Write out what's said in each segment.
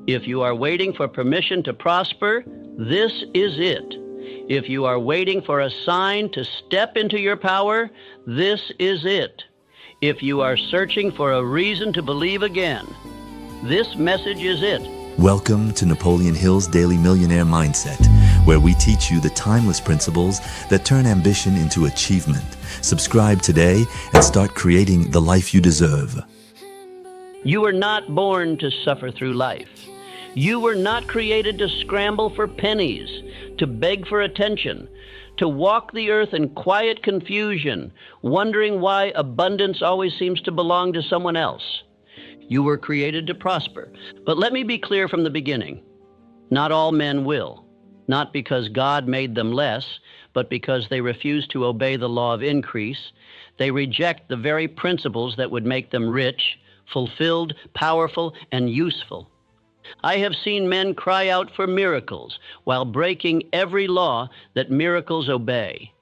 If you are waiting for permission to prosper, this is it. If you are waiting for a sign to step into your power, this is it. If you are searching for a reason to believe again, this message is it. Welcome to Napoleon Hill's Daily Millionaire Mindset, where we teach you the timeless principles that turn ambition into achievement. Subscribe today and start creating the life you deserve. You were not born to suffer through life. You were not created to scramble for pennies, to beg for attention, to walk the earth in quiet confusion, wondering why abundance always seems to belong to someone else. You were created to prosper. But let me be clear from the beginning. Not all men will. Not because God made them less, but because they refuse to obey the law of increase. They reject the very principles that would make them rich, fulfilled, powerful, and useful. I have seen men cry out for miracles while breaking every law that miracles obey.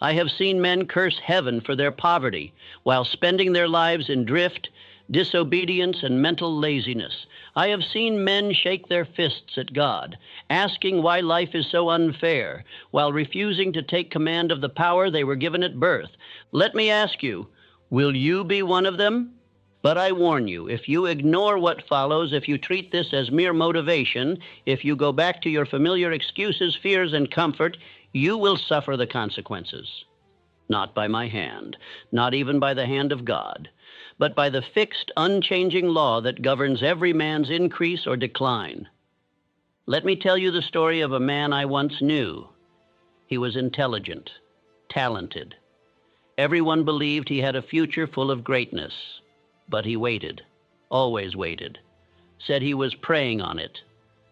I have seen men curse heaven for their poverty while spending their lives in drift, disobedience, and mental laziness. I have seen men shake their fists at God, asking why life is so unfair, while refusing to take command of the power they were given at birth. Let me ask you, will you be one of them? But I warn you, if you ignore what follows, if you treat this as mere motivation, if you go back to your familiar excuses, fears, and comfort, you will suffer the consequences. Not by my hand, not even by the hand of God, but by the fixed, unchanging law that governs every man's increase or decline. Let me tell you the story of a man I once knew. He was intelligent, talented. Everyone believed he had a future full of greatness. But he waited, always waited, said he was preying on it,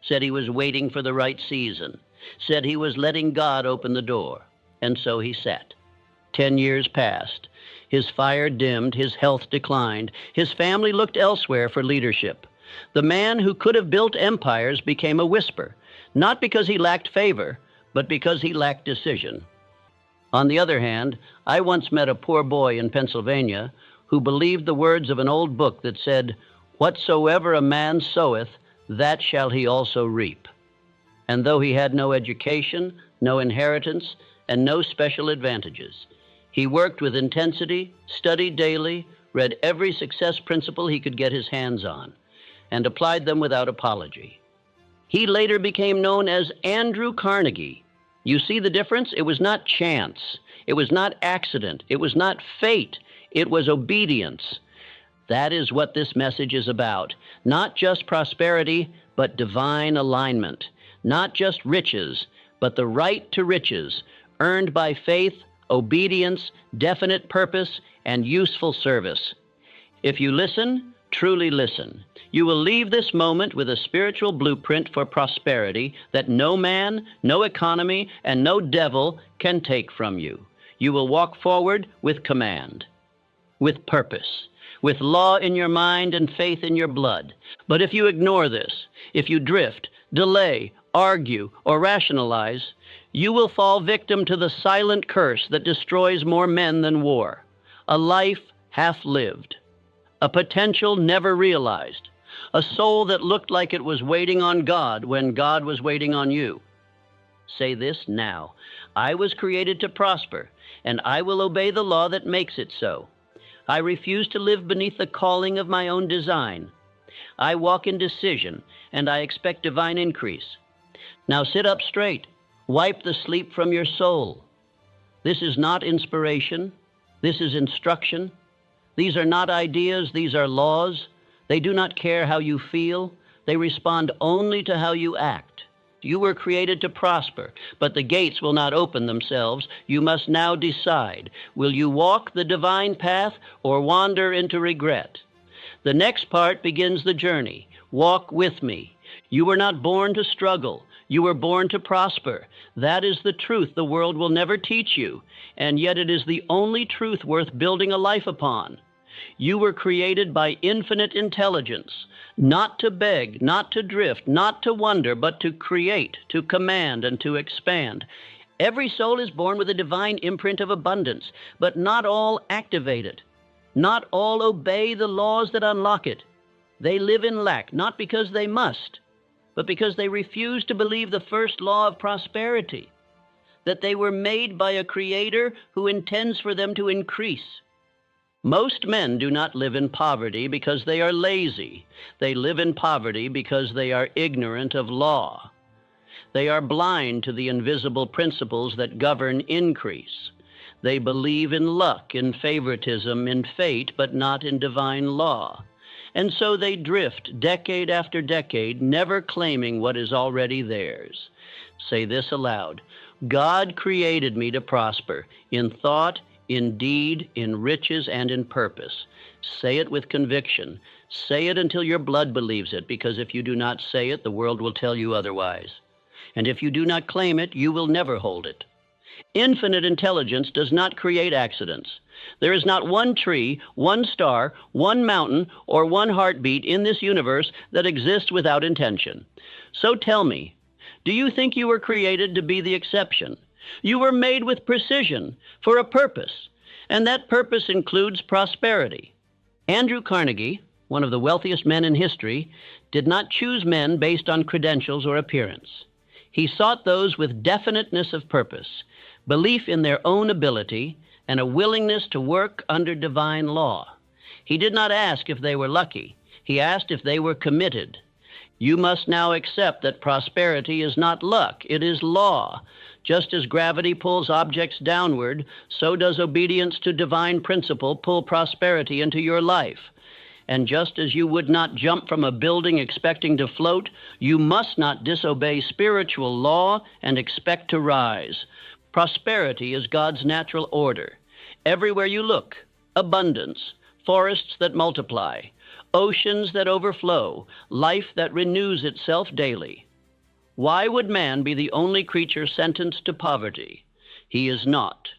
said he was waiting for the right season, said he was letting God open the door, and so he sat. 10 years passed. His fire dimmed, his health declined, his family looked elsewhere for leadership. The man who could have built empires became a whisper, not because he lacked favor, but because he lacked decision. On the other hand, I once met a poor boy in Pennsylvania who believed the words of an old book that said, "Whatsoever a man soweth, that shall he also reap." And though he had no education, no inheritance, and no special advantages, he worked with intensity, studied daily, read every success principle he could get his hands on, and applied them without apology. He later became known as Andrew Carnegie. You see the difference? It was not chance. It was not accident. It was not fate. It was obedience. That is what this message is about. Not just prosperity, but divine alignment. Not just riches, but the right to riches, earned by faith, obedience, definite purpose, and useful service. If you listen, truly listen, you will leave this moment with a spiritual blueprint for prosperity that no man, no economy, and no devil can take from you. You will walk forward with command, with purpose, with law in your mind and faith in your blood. But if you ignore this, if you drift, delay, argue, or rationalize, you will fall victim to the silent curse that destroys more men than war. A life half-lived, a potential never realized, a soul that looked like it was waiting on God when God was waiting on you. Say this now: I was created to prosper, and I will obey the law that makes it so. I refuse to live beneath the calling of my own design. I walk in decision, and I expect divine increase. Now sit up straight. Wipe the sleep from your soul. This is not inspiration. This is instruction. These are not ideas. These are laws. They do not care how you feel. They respond only to how you act. You were created to prosper, but the gates will not open themselves. You must now decide. Will you walk the divine path or wander into regret? The next part begins the journey. Walk with me. You were not born to struggle. You were born to prosper. That is the truth the world will never teach you, and yet it is the only truth worth building a life upon. You were created by infinite intelligence, not to beg, not to drift, not to wonder, but to create, to command, and to expand. Every soul is born with a divine imprint of abundance, but not all activate it. Not all obey the laws that unlock it. They live in lack, not because they must, but because they refuse to believe the first law of prosperity, that they were made by a Creator who intends for them to increase. Most men do not live in poverty because they are lazy. They live in poverty because they are ignorant of law. They are blind to the invisible principles that govern increase. They believe in luck, in favoritism, in fate, but not in divine law. And so they drift decade after decade, never claiming what is already theirs. Say this aloud: God created me to prosper in thought, in deed, in riches, and in purpose. Say it with conviction. Say it until your blood believes it, because if you do not say it, the world will tell you otherwise. And if you do not claim it, you will never hold it. Infinite intelligence does not create accidents. There is not one tree, one star, one mountain, or one heartbeat in this universe that exists without intention. So tell me, do you think you were created to be the exception? You were made with precision for a purpose, and that purpose includes prosperity. Andrew Carnegie, one of the wealthiest men in history, did not choose men based on credentials or appearance. He sought those with definiteness of purpose, belief in their own ability, and a willingness to work under divine law. He did not ask if they were lucky. He asked if they were committed. You must now accept that prosperity is not luck, it is law. Just as gravity pulls objects downward, so does obedience to divine principle pull prosperity into your life. And just as you would not jump from a building expecting to float, you must not disobey spiritual law and expect to rise. Prosperity is God's natural order. Everywhere you look, abundance, forests that multiply, oceans that overflow, life that renews itself daily. Why would man be the only creature sentenced to poverty? He is not.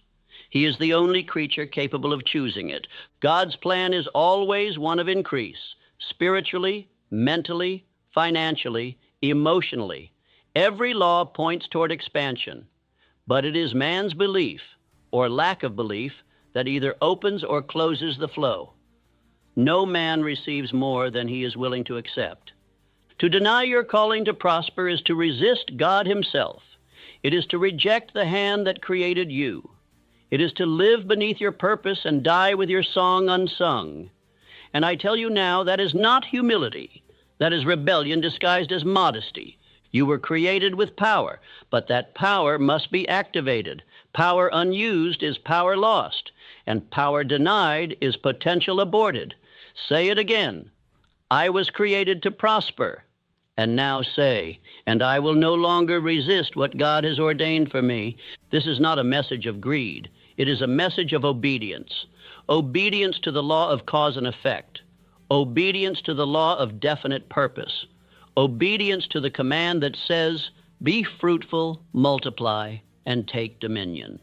He is the only creature capable of choosing it. God's plan is always one of increase, spiritually, mentally, financially, emotionally. Every law points toward expansion, but it is man's belief or lack of belief that either opens or closes the flow. No man receives more than he is willing to accept. To deny your calling to prosper is to resist God Himself. It is to reject the hand that created you. It is to live beneath your purpose and die with your song unsung. And I tell you now, that is not humility. That is rebellion disguised as modesty. You were created with power, but that power must be activated. Power unused is power lost, and power denied is potential aborted. Say it again. I was created to prosper. And now say, and I will no longer resist what God has ordained for me. This is not a message of greed. It is a message of obedience. Obedience to the law of cause and effect. Obedience to the law of definite purpose. Obedience to the command that says, be fruitful, multiply, and take dominion.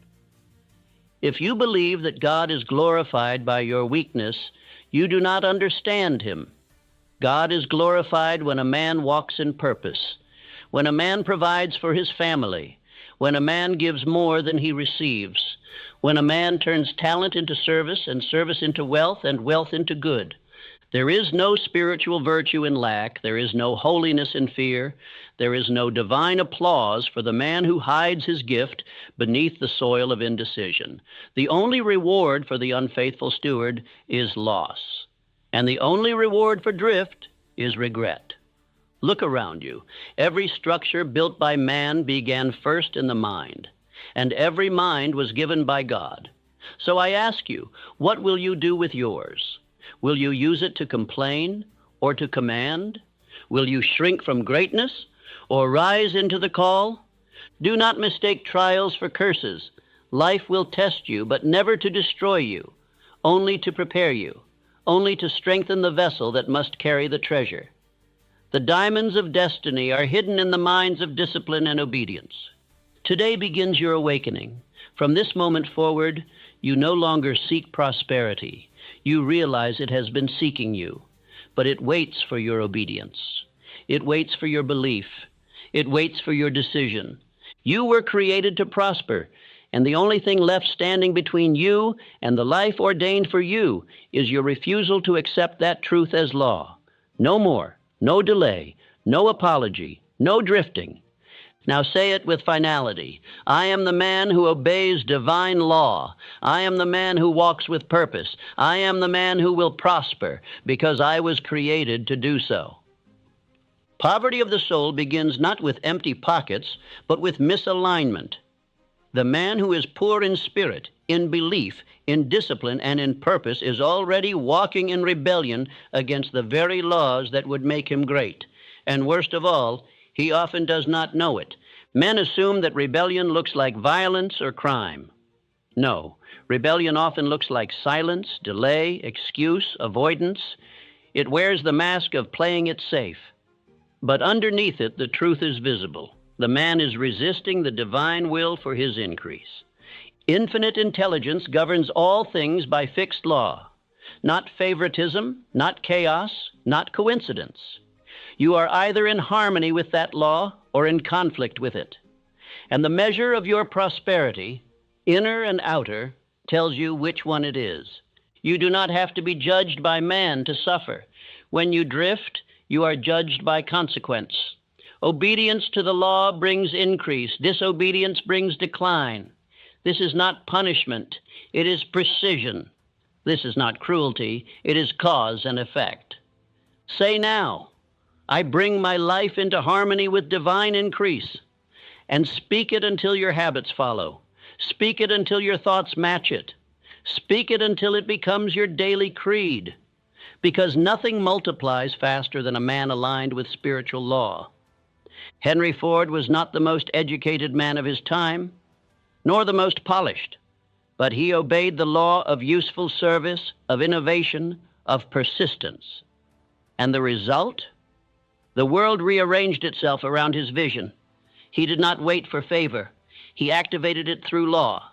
If you believe that God is glorified by your weakness, you do not understand Him. God is glorified when a man walks in purpose, when a man provides for his family, when a man gives more than he receives, when a man turns talent into service and service into wealth and wealth into good. There is no spiritual virtue in lack. There is no holiness in fear. There is no divine applause for the man who hides his gift beneath the soil of indecision. The only reward for the unfaithful steward is loss. And the only reward for drift is regret. Look around you. Every structure built by man began first in the mind, and every mind was given by God. So I ask you, what will you do with yours? Will you use it to complain or to command? Will you shrink from greatness or rise into the call? Do not mistake trials for curses. Life will test you, but never to destroy you, only to prepare you, only to strengthen the vessel that must carry the treasure. The diamonds of destiny are hidden in the mines of discipline and obedience. Today begins your awakening. From this moment forward, you no longer seek prosperity. You realize it has been seeking you, but it waits for your obedience. It waits for your belief. It waits for your decision. You were created to prosper, and the only thing left standing between you and the life ordained for you is your refusal to accept that truth as law. No more, no delay, no apology, No drifting. Now say it with finality. I am the man who obeys divine law. I am the man who walks with purpose. I am the man who will prosper because I was created to do so. Poverty of the soul begins not with empty pockets, but with misalignment. The man who is poor in spirit, in belief, in discipline, and in purpose is already walking in rebellion against the very laws that would make him great. And worst of all, he often does not know it. Men assume that rebellion looks like violence or crime. No, rebellion often looks like silence, delay, excuse, avoidance. It wears the mask of playing it safe. But underneath it, the truth is visible. The man is resisting the divine will for his increase. Infinite intelligence governs all things by fixed law, not favoritism, not chaos, not coincidence. You are either in harmony with that law or in conflict with it. And the measure of your prosperity, inner and outer, tells you which one it is. You do not have to be judged by man to suffer. When you drift, you are judged by consequence. Obedience to the law brings increase. Disobedience brings decline. This is not punishment. It is precision. This is not cruelty. It is cause and effect. Say now, I bring my life into harmony with divine increase. And speak it until your habits follow. Speak it until your thoughts match it. Speak it until it becomes your daily creed. Because nothing multiplies faster than a man aligned with spiritual law. Henry Ford was not the most educated man of his time, nor the most polished, but he obeyed the law of useful service, of innovation, of persistence. And the result? The world rearranged itself around his vision. He did not wait for favor. He activated it through law.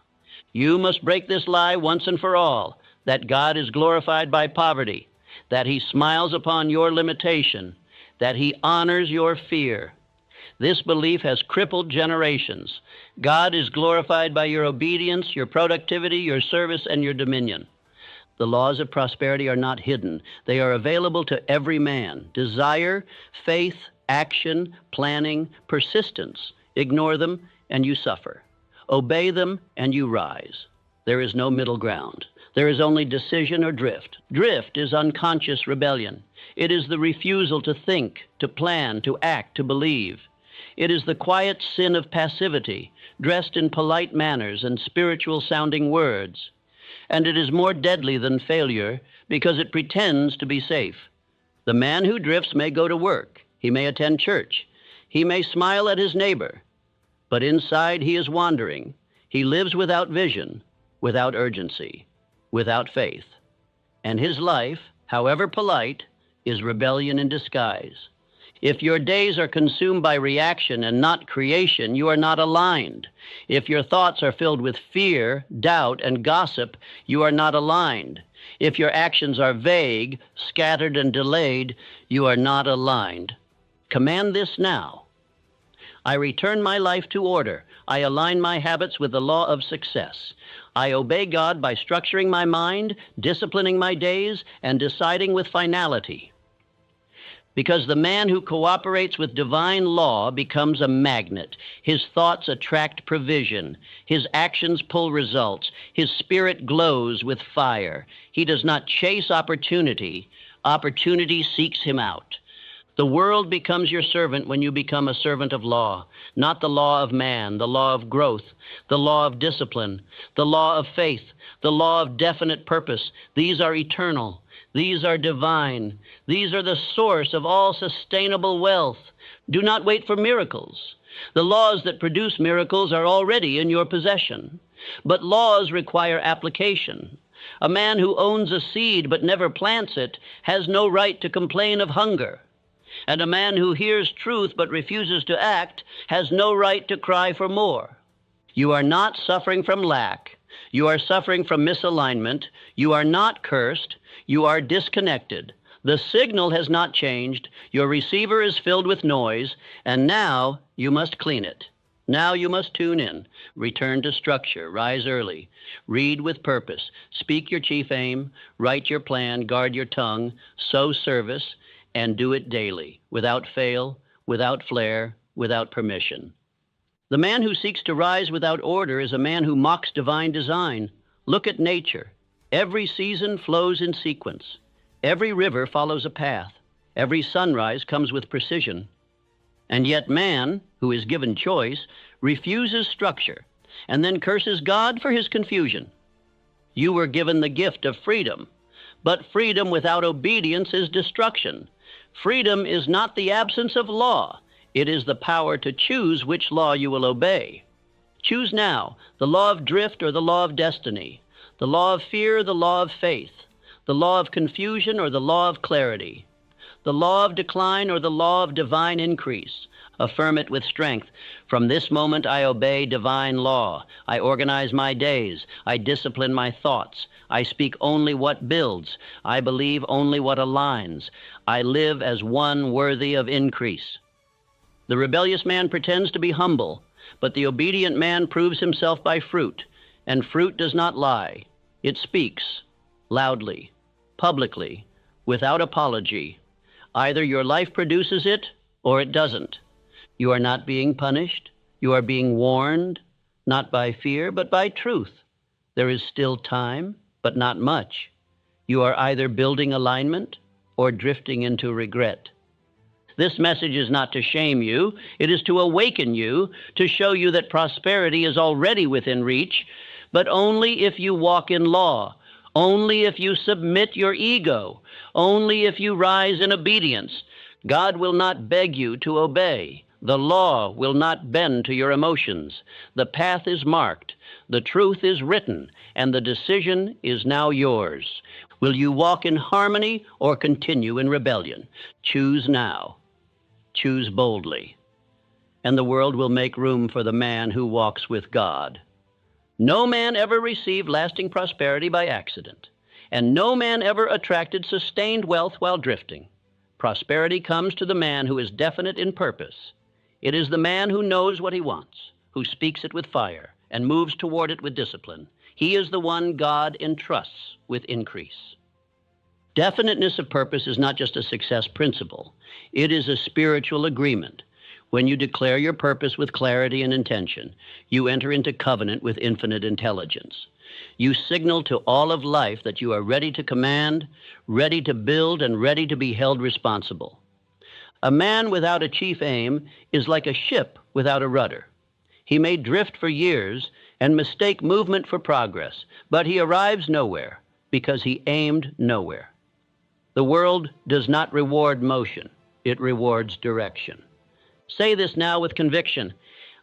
You must break this lie once and for all, that God is glorified by poverty, that he smiles upon your limitation, that he honors your fear. This belief has crippled generations. God is glorified by your obedience, your productivity, your service, and your dominion. The laws of prosperity are not hidden. They are available to every man. Desire, faith, action, planning, persistence. Ignore them, and you suffer. Obey them, and you rise. There is no middle ground. There is only decision or drift. Drift is unconscious rebellion. It is the refusal to think, to plan, to act, to believe. It is the quiet sin of passivity, dressed in polite manners and spiritual-sounding words. And it is more deadly than failure because it pretends to be safe. The man who drifts may go to work. He may attend church. He may smile at his neighbor. But inside he is wandering. He lives without vision, without urgency, without faith. And his life, however polite, is rebellion in disguise. If your days are consumed by reaction and not creation, you are not aligned. If your thoughts are filled with fear, doubt, and gossip, you are not aligned. If your actions are vague, scattered, and delayed, you are not aligned. Command this now. I return my life to order. I align my habits with the law of success. I obey God by structuring my mind, disciplining my days, and deciding with finality. Because the man who cooperates with divine law becomes a magnet. His thoughts attract provision. His actions pull results. His spirit glows with fire. He does not chase opportunity. Opportunity seeks him out. The world becomes your servant when you become a servant of law, not the law of man, the law of growth, the law of discipline, the law of faith, the law of definite purpose. These are eternal. These are divine. These are the source of all sustainable wealth. Do not wait for miracles. The laws that produce miracles are already in your possession. But laws require application. A man who owns a seed but never plants it has no right to complain of hunger. And a man who hears truth but refuses to act has no right to cry for more. You are not suffering from lack. You are suffering from misalignment. You are not cursed. You are disconnected. The signal has not changed. Your receiver is filled with noise, and now you must clean it. Now you must tune in. Return to structure. Rise early. Read with purpose. Speak your chief aim. Write your plan. Guard your tongue. Sow service. And do it daily, without fail, without flair, without permission. The man who seeks to rise without order is a man who mocks divine design. Look at nature. Every season flows in sequence. Every river follows a path. Every sunrise comes with precision. And yet man, who is given choice, refuses structure and then curses God for his confusion. You were given the gift of freedom, but freedom without obedience is destruction. Freedom is not the absence of law. It is the power to choose which law you will obey. Choose now the law of drift or the law of destiny, the law of fear or the law of faith, the law of confusion or the law of clarity, the law of decline or the law of divine increase. Affirm it with strength. From this moment I obey divine law. I organize my days. I discipline my thoughts. I speak only what builds. I believe only what aligns. I live as one worthy of increase. The rebellious man pretends to be humble, but the obedient man proves himself by fruit, and fruit does not lie. It speaks loudly, publicly, without apology. Either your life produces it or it doesn't. You are not being punished. You are being warned, not by fear, but by truth. There is still time, but not much. You are either building alignment or drifting into regret. This message is not to shame you. It is to awaken you, to show you that prosperity is already within reach, but only if you walk in law, only if you submit your ego, only if you rise in obedience. God will not beg you to obey. The law will not bend to your emotions. The path is marked, the truth is written, and the decision is now yours. Will you walk in harmony or continue in rebellion? Choose now. Choose boldly, and the world will make room for the man who walks with God. No man ever received lasting prosperity by accident, and no man ever attracted sustained wealth while drifting. Prosperity comes to the man who is definite in purpose. It is the man who knows what he wants, who speaks it with fire, and moves toward it with discipline. He is the one God entrusts with increase. Definiteness of purpose is not just a success principle. It is a spiritual agreement. When you declare your purpose with clarity and intention, you enter into covenant with infinite intelligence. You signal to all of life that you are ready to command, ready to build, and ready to be held responsible. A man without a chief aim is like a ship without a rudder. He may drift for years and mistake movement for progress, but he arrives nowhere because he aimed nowhere. The world does not reward motion. It rewards direction. Say this now with conviction.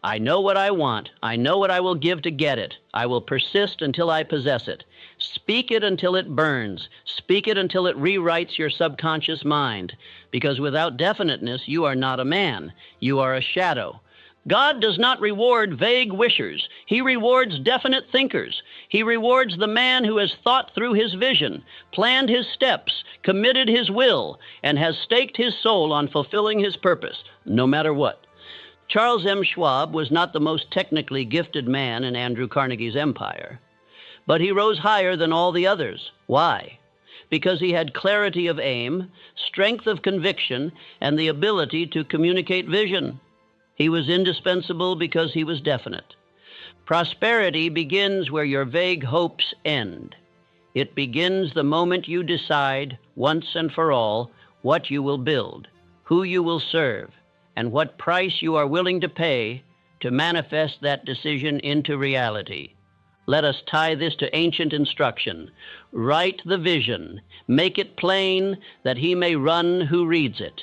I know what I want. I know what I will give to get it. I will persist until I possess it. Speak it until it burns. Speak it until it rewrites your subconscious mind. Because without definiteness, you are not a man. You are a shadow. God does not reward vague wishers. He rewards definite thinkers. He rewards the man who has thought through his vision, planned his steps, committed his will, and has staked his soul on fulfilling his purpose, no matter what. Charles M. Schwab was not the most technically gifted man in Andrew Carnegie's empire, but he rose higher than all the others. Why? Because he had clarity of aim, strength of conviction, and the ability to communicate vision. He was indispensable because he was definite. Prosperity begins where your vague hopes end. It begins the moment you decide, once and for all, what you will build, who you will serve, and what price you are willing to pay to manifest that decision into reality. Let us tie this to ancient instruction. Write the vision, make it plain that he may run who reads it.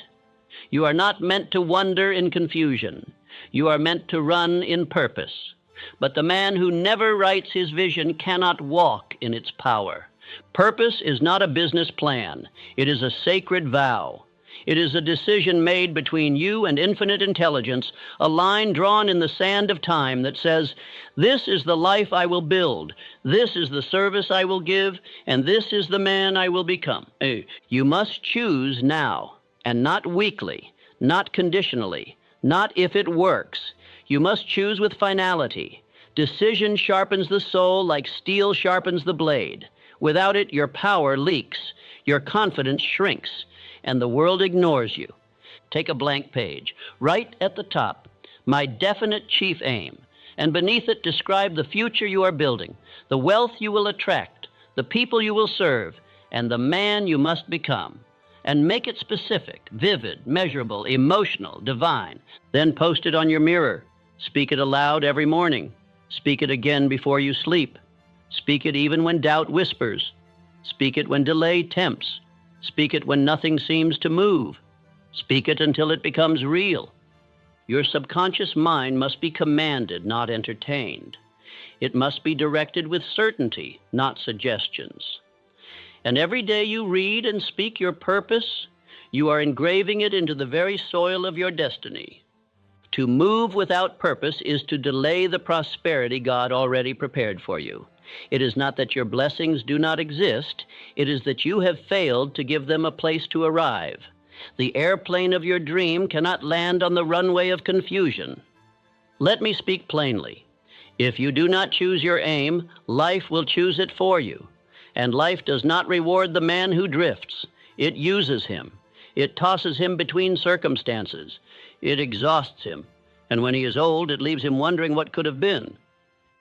You are not meant to wander in confusion. You are meant to run in purpose. But the man who never writes his vision cannot walk in its power. Purpose is not a business plan. It is a sacred vow. It is a decision made between you and infinite intelligence, a line drawn in the sand of time that says, this is the life I will build, this is the service I will give, and this is the man I will become. You must choose now, and not weakly, not conditionally, not if it works. You must choose with finality. Decision sharpens the soul like steel sharpens the blade. Without it, your power leaks, your confidence shrinks, and the world ignores you. take a blank page. Write at the top, my definite chief aim, and beneath it describe the future you are building, the wealth you will attract, the people you will serve, and the man you must become. And make it specific, vivid, measurable, emotional, divine. Then post it on your mirror. Speak it aloud every morning. Speak it again before you sleep. Speak it even when doubt whispers. Speak it when delay tempts. Speak it when nothing seems to move. Speak it until it becomes real. Your subconscious mind must be commanded, not entertained. It must be directed with certainty, not suggestions. And every day you read and speak your purpose, you are engraving it into the very soil of your destiny. To move without purpose is to delay the prosperity God already prepared for you. It is not that your blessings do not exist, it is that you have failed to give them a place to arrive. The airplane of your dream cannot land on the runway of confusion. Let me speak plainly. If you do not choose your aim, life will choose it for you. And life does not reward the man who drifts. It uses him. It tosses him between circumstances. It exhausts him. And when he is old, it leaves him wondering what could have been.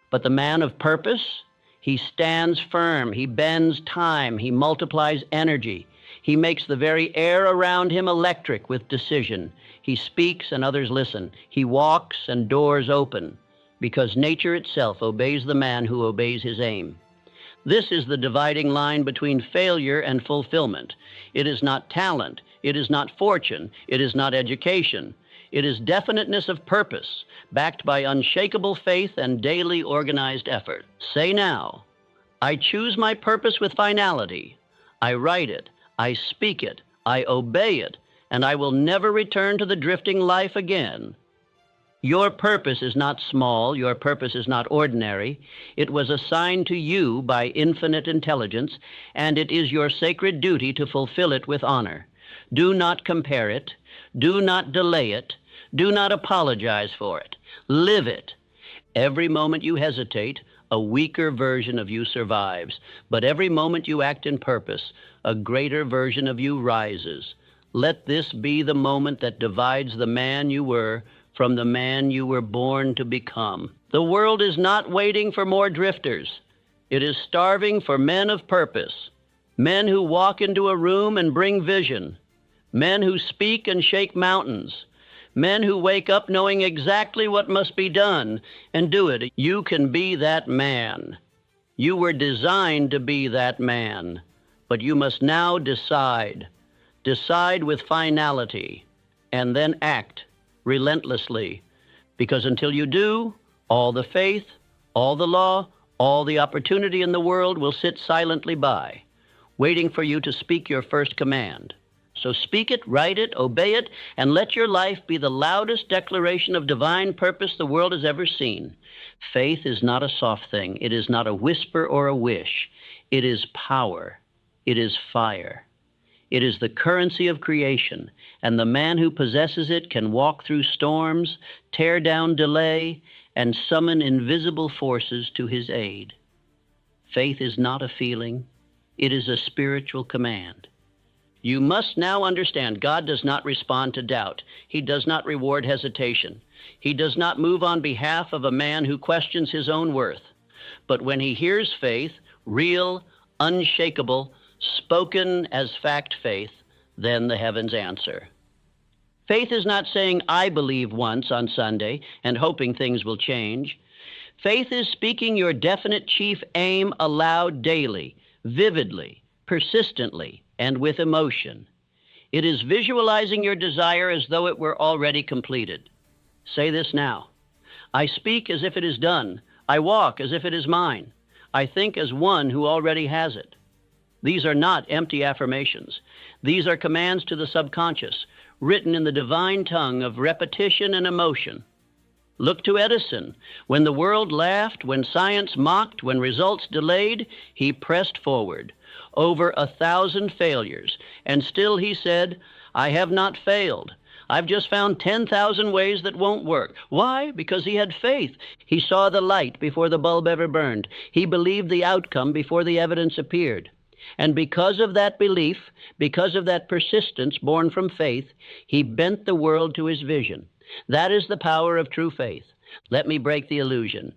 But the man of purpose, he stands firm. He bends time. He multiplies energy. He makes the very air around him electric with decision. He speaks and others listen. He walks and doors open, because nature itself obeys the man who obeys his aim. This is the dividing line between failure and fulfillment. It is not talent. It is not fortune. It is not education. It is definiteness of purpose, backed by unshakable faith and daily organized effort. Say now, I choose my purpose with finality. I write it. I speak it. I obey it. And I will never return to the drifting life again. Your purpose is not small. Your purpose is not ordinary. It was assigned to you by infinite intelligence, and it is your sacred duty to fulfill it with honor. Do not compare it. Do not delay it. Do not apologize for it. Live it. Every moment you hesitate, a weaker version of you survives. But every moment you act in purpose, a greater version of you rises. Let this be the moment that divides the man you were from the man you were born to become. The world is not waiting for more drifters. It is starving for men of purpose, men who walk into a room and bring vision, men who speak and shake mountains, men who wake up knowing exactly what must be done and do it. You can be that man. You were designed to be that man, but you must now decide. Decide with finality, and then act relentlessly, because until you do, all the faith, all the law, all the opportunity in the world will sit silently by, waiting for you to speak your first command. So speak it, write it, obey it, and let your life be the loudest declaration of divine purpose the world has ever seen. Faith is not a soft thing. It is not a whisper or a wish. It is power. It is fire. It is the currency of creation, and the man who possesses it can walk through storms, tear down delay, and summon invisible forces to his aid. Faith is not a feeling. It is a spiritual command. You must now understand God does not respond to doubt. He does not reward hesitation. He does not move on behalf of a man who questions his own worth. But when he hears faith, real, unshakable, spoken as fact faith, then the heavens answer. Faith is not saying, I believe once on Sunday and hoping things will change. Faith is speaking your definite chief aim aloud daily, vividly, persistently, and with emotion. It is visualizing your desire as though it were already completed. Say this now. I speak as if it is done. I walk as if it is mine. I think as one who already has it. These are not empty affirmations. These are commands to the subconscious, written in the divine tongue of repetition and emotion. Look to Edison. When the world laughed, when science mocked, when results delayed, he pressed forward. Over 1,000 failures, and still he said, I have not failed. I've just found 10,000 ways that won't work. Why? Because he had faith. He saw the light before the bulb ever burned. He believed the outcome before the evidence appeared. And because of that belief, because of that persistence born from faith, he bent the world to his vision. That is the power of true faith. Let me break the illusion.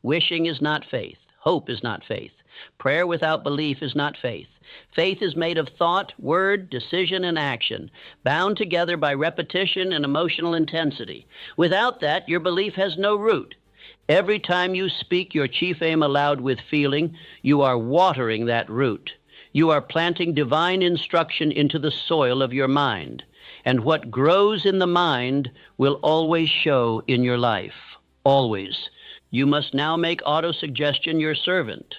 Wishing is not faith. Hope is not faith. Prayer without belief is not faith. Faith is made of thought, word, decision, and action, bound together by repetition and emotional intensity. Without that, your belief has no root. Every time you speak your chief aim aloud with feeling, you are watering that root. You are planting divine instruction into the soil of your mind. And what grows in the mind will always show in your life. Always. You must now make autosuggestion your servant.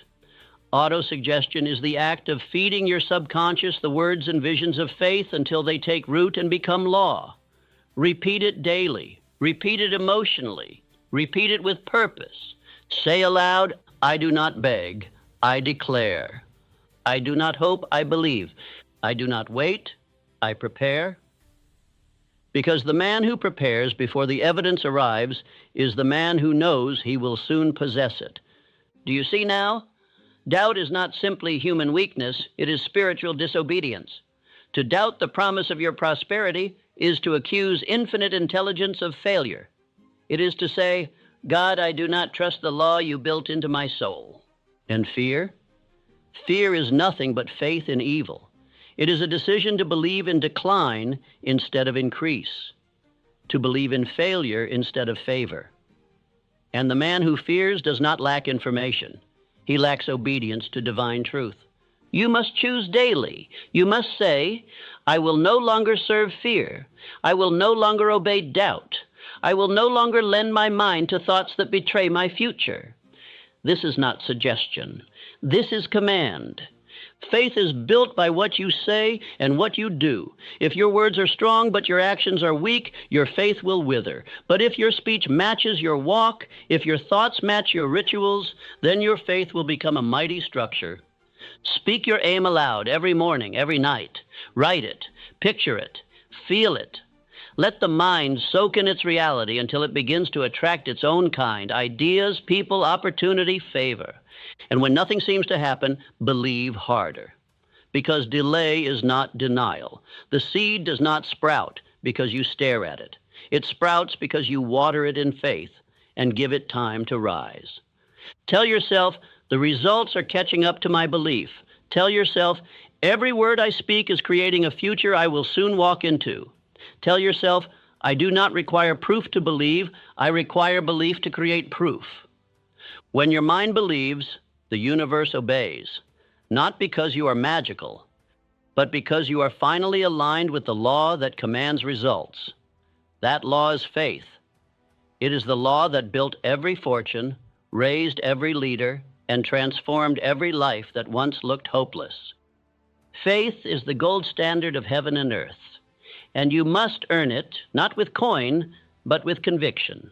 Autosuggestion is the act of feeding your subconscious the words and visions of faith until they take root and become law. Repeat it daily. Repeat it emotionally. Repeat it with purpose. Say aloud, I do not beg, I declare. I do not hope, I believe. I do not wait, I prepare. Because the man who prepares before the evidence arrives is the man who knows he will soon possess it. Do you see now? Doubt is not simply human weakness, it is spiritual disobedience. To doubt the promise of your prosperity is to accuse infinite intelligence of failure. It is to say, God, I do not trust the law you built into my soul. And fear? Fear is nothing but faith in evil. It is a decision to believe in decline instead of increase, to believe in failure instead of favor. And the man who fears does not lack information. He lacks obedience to divine truth. You must choose daily. You must say, I will no longer serve fear. I will no longer obey doubt. I will no longer lend my mind to thoughts that betray my future. This is not suggestion. This is command. Faith is built by what you say and what you do. If your words are strong but your actions are weak, your faith will wither. But if your speech matches your walk, if your thoughts match your rituals, then your faith will become a mighty structure. Speak your aim aloud every morning, every night. Write it, picture it, feel it. Let the mind soak in its reality until it begins to attract its own kind, ideas, people, opportunity, favor. And when nothing seems to happen, believe harder. Because delay is not denial. The seed does not sprout because you stare at it. It sprouts because you water it in faith and give it time to rise. Tell yourself, the results are catching up to my belief. Tell yourself, every word I speak is creating a future I will soon walk into. Tell yourself, I do not require proof to believe, I require belief to create proof. When your mind believes, the universe obeys, not because you are magical, but because you are finally aligned with the law that commands results. That law is faith. It is the law that built every fortune, raised every leader, and transformed every life that once looked hopeless. Faith is the gold standard of heaven and earth. And you must earn it, not with coin, but with conviction.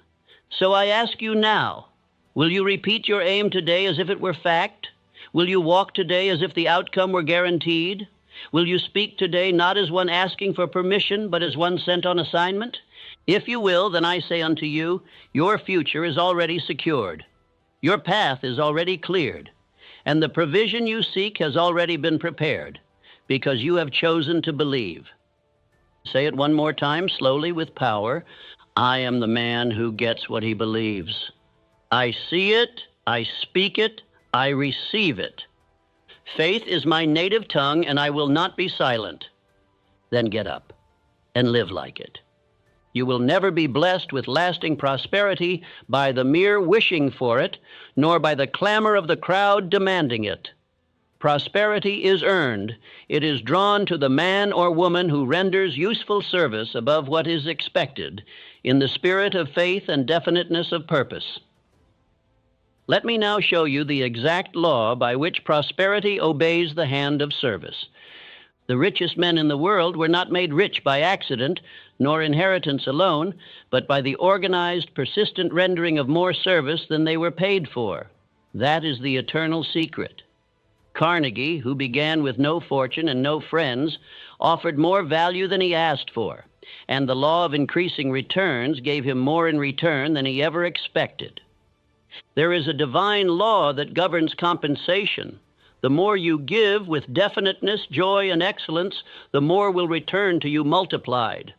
So I ask you now, will you repeat your aim today as if it were fact? Will you walk today as if the outcome were guaranteed? Will you speak today not as one asking for permission, but as one sent on assignment? If you will, then I say unto you, your future is already secured. Your path is already cleared. And the provision you seek has already been prepared, because you have chosen to believe. Say it one more time, slowly, with power. I am the man who gets what he believes. I see it, I speak it, I receive it. Faith is my native tongue, and I will not be silent. Then get up and live like it. You will never be blessed with lasting prosperity by the mere wishing for it, nor by the clamor of the crowd demanding it. Prosperity is earned. It is drawn to the man or woman who renders useful service above what is expected, in the spirit of faith and definiteness of purpose. Let me now show you the exact law by which prosperity obeys the hand of service. The richest men in the world were not made rich by accident, nor inheritance alone, but by the organized, persistent rendering of more service than they were paid for. That is the eternal secret. Carnegie, who began with no fortune and no friends, offered more value than he asked for, and the law of increasing returns gave him more in return than he ever expected. There is a divine law that governs compensation, The more you give with definiteness, joy, and excellence, the more will return to you multiplied.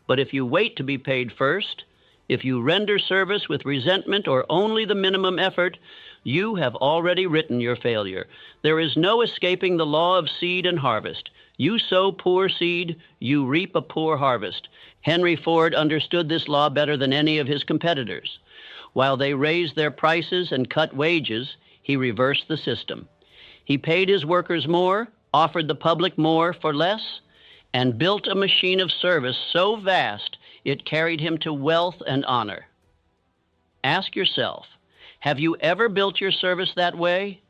But if you wait to be paid first, if you render service with resentment or only the minimum effort, you have already written your failure. There is no escaping the law of seed and harvest. You sow poor seed, you reap a poor harvest. Henry Ford understood this law better than any of his competitors. While they raised their prices and cut wages, he reversed the system. He paid his workers more, offered the public more for less, and built a machine of service so vast it carried him to wealth and honor. Ask yourself, have you ever built your service that way?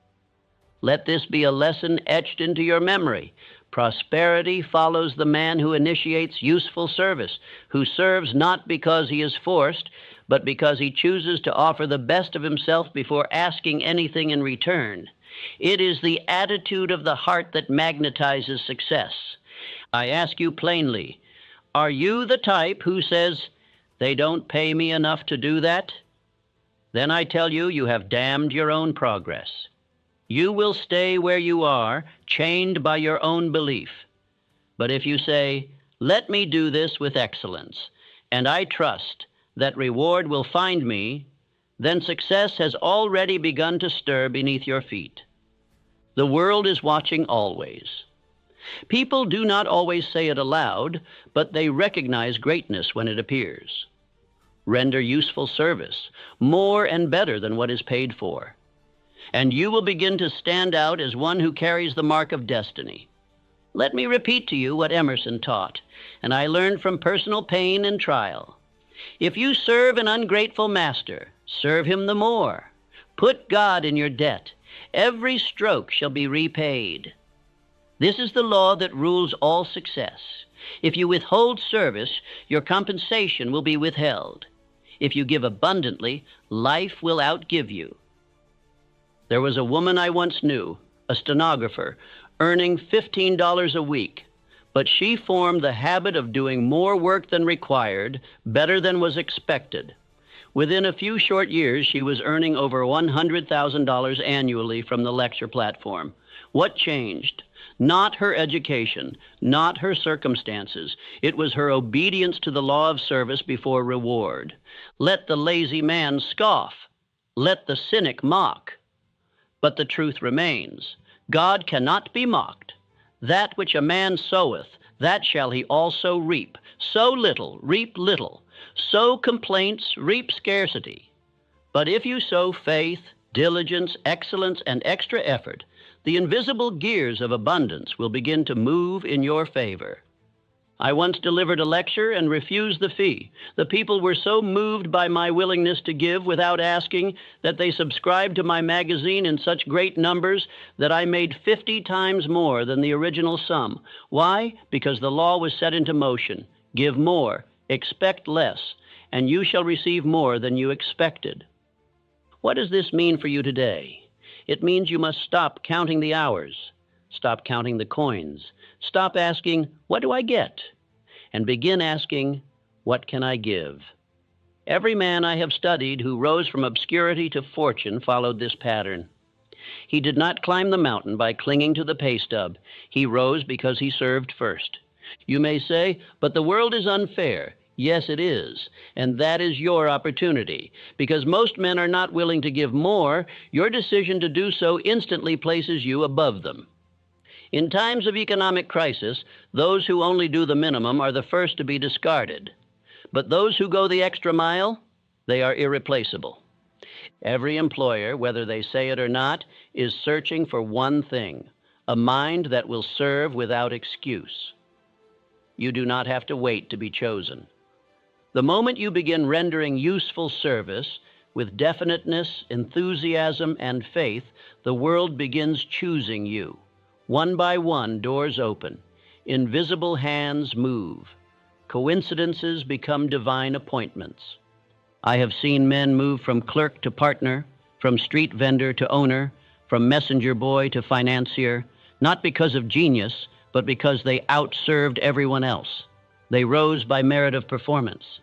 Let this be a lesson etched into your memory. Prosperity follows the man who initiates useful service, who serves not because he is forced, but because he chooses to offer the best of himself before asking anything in return. It is the attitude of the heart that magnetizes success. I ask you plainly, are you the type who says, "They don't pay me enough to do that"? Then I tell you, you have damned your own progress. You will stay where you are, chained by your own belief. But if you say, "Let me do this with excellence, and I trust that reward will find me," then success has already begun to stir beneath your feet. The world is watching always. People do not always say it aloud, but they recognize greatness when it appears. Render useful service, more and better than what is paid for, and you will begin to stand out as one who carries the mark of destiny. Let me repeat to you what Emerson taught, and I learned from personal pain and trial. If you serve an ungrateful master, serve him the more. Put God in your debt. Every stroke shall be repaid. This is the law that rules all success. If you withhold service, your compensation will be withheld. If you give abundantly, life will outgive you. There was a woman I once knew, a stenographer, earning $15 a week, but she formed the habit of doing more work than required, better than was expected. Within a few short years, she was earning over $100,000 annually from the lecture platform. What changed? Not her education, not her circumstances. It was her obedience to the law of service before reward. Let the lazy man scoff. Let the cynic mock. But the truth remains. God cannot be mocked. That which a man soweth, that shall he also reap. Sow little, reap little. Sow complaints, reap scarcity. But if you sow faith, diligence, excellence, and extra effort, the invisible gears of abundance will begin to move in your favor. I once delivered a lecture and refused the fee. The people were so moved by my willingness to give without asking that they subscribed to my magazine in such great numbers that I made 50 times more than the original sum. Why? Because the law was set into motion. Give more, expect less, and you shall receive more than you expected. What does this mean for you today? It means you must stop counting the hours, stop counting the coins, stop asking, "What do I get?" and begin asking, "What can I give?" Every man I have studied who rose from obscurity to fortune followed this pattern. He did not climb the mountain by clinging to the pay stub. He rose because he served first. You may say, "But the world is unfair." Yes, it is, and that is your opportunity. Because most men are not willing to give more, your decision to do so instantly places you above them. In times of economic crisis, those who only do the minimum are the first to be discarded. But those who go the extra mile, they are irreplaceable. Every employer, whether they say it or not, is searching for one thing, a mind that will serve without excuse. You do not have to wait to be chosen. The moment you begin rendering useful service with definiteness, enthusiasm, and faith, the world begins choosing you. One by one, doors open. Invisible hands move. Coincidences become divine appointments. I have seen men move from clerk to partner, from street vendor to owner, from messenger boy to financier, not because of genius, but because they outserved everyone else. They rose by merit of performance,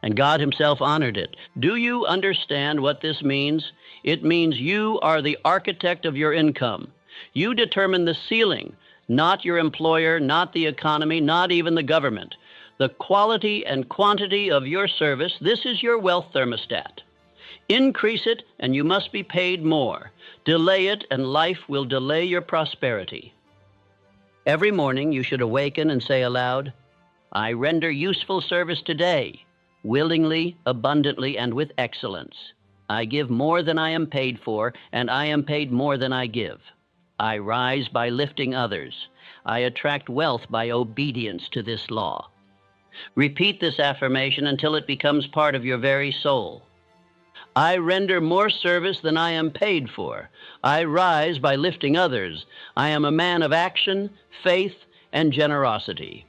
and God Himself honored it. Do you understand what this means? It means you are the architect of your income. You determine the ceiling, not your employer, not the economy, not even the government. The quality and quantity of your service, this is your wealth thermostat. Increase it, and you must be paid more. Delay it, and life will delay your prosperity. Every morning you should awaken and say aloud, I render useful service today, willingly, abundantly, and with excellence. I give more than I am paid for, and I am paid more than I give. I rise by lifting others. I attract wealth by obedience to this law. Repeat this affirmation until it becomes part of your very soul. I render more service than I am paid for. I rise by lifting others. I am a man of action, faith, and generosity.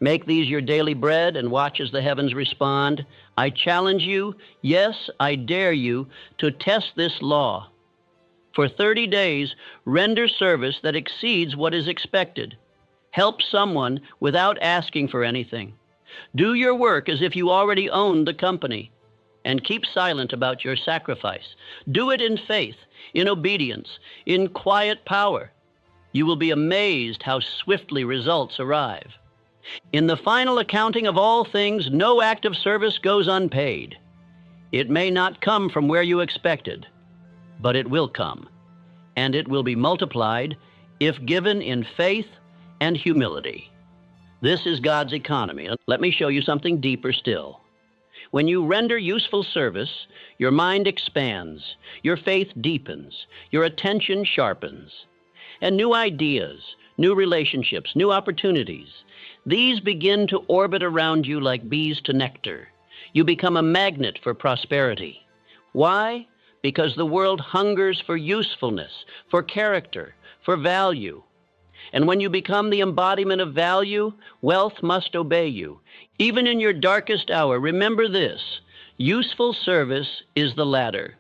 Make these your daily bread and watch as the heavens respond. I challenge you, yes, I dare you, to test this law. For 30 days, render service that exceeds what is expected. Help someone without asking for anything. Do your work as if you already owned the company. And keep silent about your sacrifice. Do it in faith, in obedience, in quiet power. You will be amazed how swiftly results arrive. In the final accounting of all things, no act of service goes unpaid. It may not come from where you expected, but it will come, and it will be multiplied if given in faith and humility. This is God's economy. Let me show you something deeper still. When you render useful service, your mind expands, your faith deepens, your attention sharpens, and new ideas, new relationships, new opportunities, these begin to orbit around you like bees to nectar. You become a magnet for prosperity. Why? Because the world hungers for usefulness, for character, for value. And when you become the embodiment of value, wealth must obey you. Even in your darkest hour, remember this: useful service is the ladder.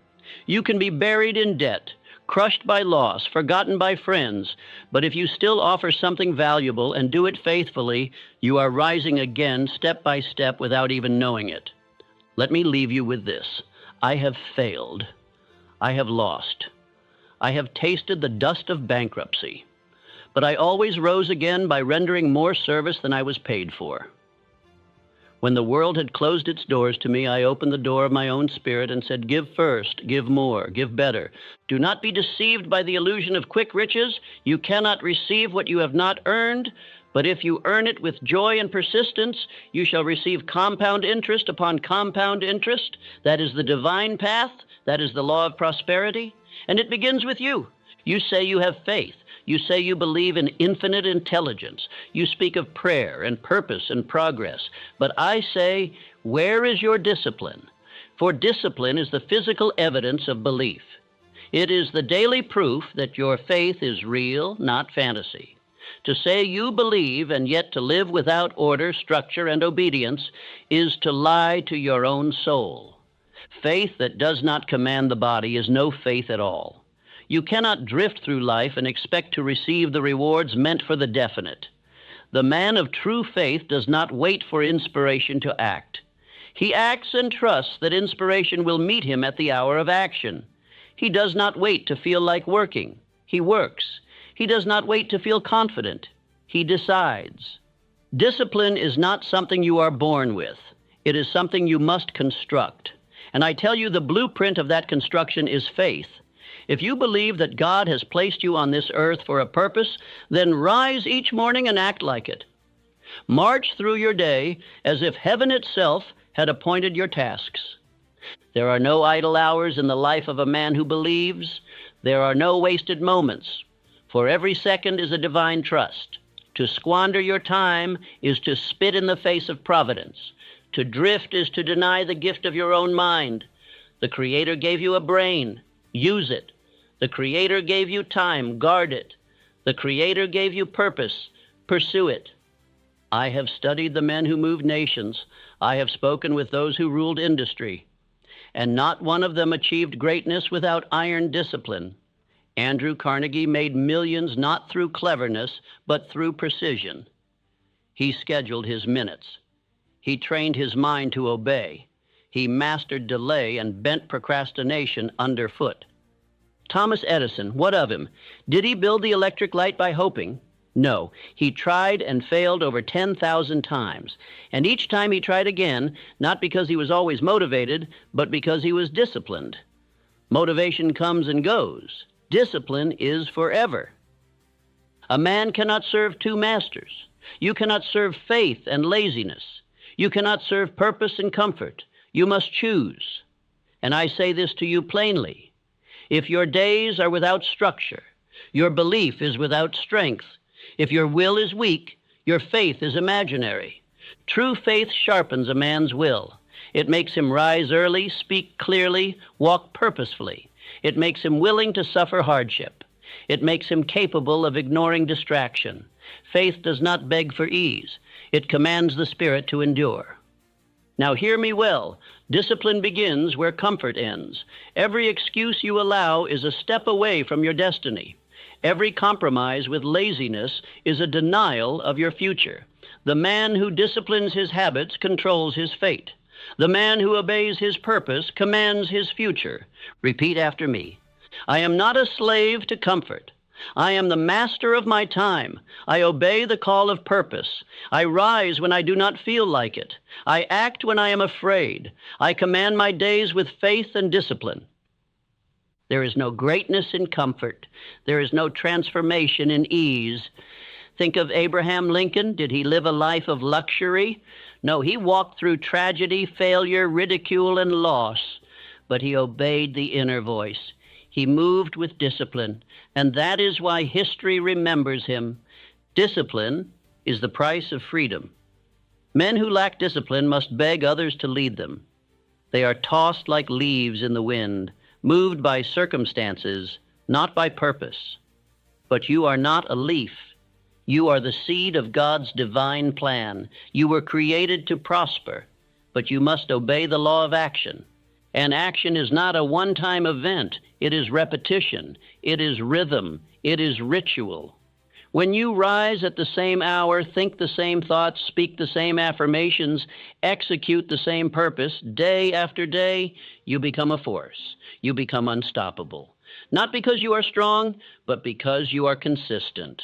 You can be buried in debt, crushed by loss, forgotten by friends, but if you still offer something valuable and do it faithfully, you are rising again step by step without even knowing it. Let me leave you with this. I have failed. I have lost. I have tasted the dust of bankruptcy. But I always rose again by rendering more service than I was paid for. When the world had closed its doors to me, I opened the door of my own spirit and said, give first, give more, give better. Do not be deceived by the illusion of quick riches. You cannot receive what you have not earned, but if you earn it with joy and persistence, you shall receive compound interest upon compound interest. That is the divine path. That is the law of prosperity. And it begins with you. You say you have faith. You say you believe in infinite intelligence. You speak of prayer and purpose and progress. But I say, where is your discipline? For discipline is the physical evidence of belief. It is the daily proof that your faith is real, not fantasy. To say you believe and yet to live without order, structure, and obedience is to lie to your own soul. Faith that does not command the body is no faith at all. You cannot drift through life and expect to receive the rewards meant for the definite. The man of true faith does not wait for inspiration to act. He acts and trusts that inspiration will meet him at the hour of action. He does not wait to feel like working. He works. He does not wait to feel confident. He decides. Discipline is not something you are born with. It is something you must construct. And I tell you, the blueprint of that construction is faith. If you believe that God has placed you on this earth for a purpose, then rise each morning and act like it. March through your day as if heaven itself had appointed your tasks. There are no idle hours in the life of a man who believes. There are no wasted moments, for every second is a divine trust. To squander your time is to spit in the face of providence. To drift is to deny the gift of your own mind. The Creator gave you a brain. Use it. The Creator gave you time. Guard it. The Creator gave you purpose. Pursue it. I have studied the men who moved nations. I have spoken with those who ruled industry. And not one of them achieved greatness without iron discipline. Andrew Carnegie made millions not through cleverness, but through precision. He scheduled his minutes. He trained his mind to obey. He mastered delay and bent procrastination underfoot. Thomas Edison, what of him? Did he build the electric light by hoping? No. He tried and failed over 10,000 times. And each time he tried again, not because he was always motivated, but because he was disciplined. Motivation comes and goes. Discipline is forever. A man cannot serve two masters. You cannot serve faith and laziness. You cannot serve purpose and comfort. You must choose. And I say this to you plainly. If your days are without structure, your belief is without strength, if your will is weak, your faith is imaginary. True faith sharpens a man's will. It makes him rise early, speak clearly, walk purposefully. It makes him willing to suffer hardship. It makes him capable of ignoring distraction. Faith does not beg for ease. It commands the spirit to endure. Now hear me well. Discipline begins where comfort ends. Every excuse you allow is a step away from your destiny. Every compromise with laziness is a denial of your future. The man who disciplines his habits controls his fate. The man who obeys his purpose commands his future. Repeat after me. I am not a slave to comfort. I am the master of my time. I obey the call of purpose. I rise when I do not feel like it. I act when I am afraid. I command my days with faith and discipline. There is no greatness in comfort. There is no transformation in ease. Think of Abraham Lincoln. Did he live a life of luxury? No, he walked through tragedy, failure, ridicule, and loss. But he obeyed the inner voice. He moved with discipline, and that is why history remembers him. Discipline is the price of freedom. Men who lack discipline must beg others to lead them. They are tossed like leaves in the wind, moved by circumstances, not by purpose. But you are not a leaf. You are the seed of God's divine plan. You were created to prosper, but you must obey the law of action. And action is not a one-time event. It is repetition. It is rhythm. It is ritual. When you rise at the same hour, think the same thoughts, speak the same affirmations, execute the same purpose, day after day, you become a force. You become unstoppable. Not because you are strong, but because you are consistent.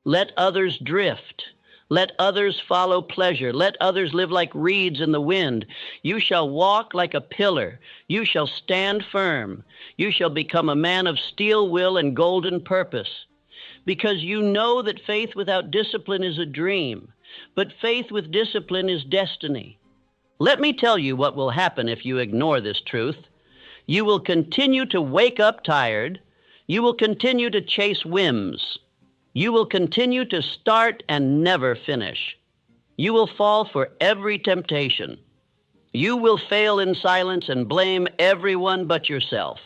Let others drift. Let others follow pleasure. Let others live like reeds in the wind. You shall walk like a pillar. You shall stand firm. You shall become a man of steel will and golden purpose. Because you know that faith without discipline is a dream, but faith with discipline is destiny. Let me tell you what will happen if you ignore this truth. You will continue to wake up tired. You will continue to chase whims. You will continue to start and never finish. You will fall for every temptation. You will fail in silence and blame everyone but yourself.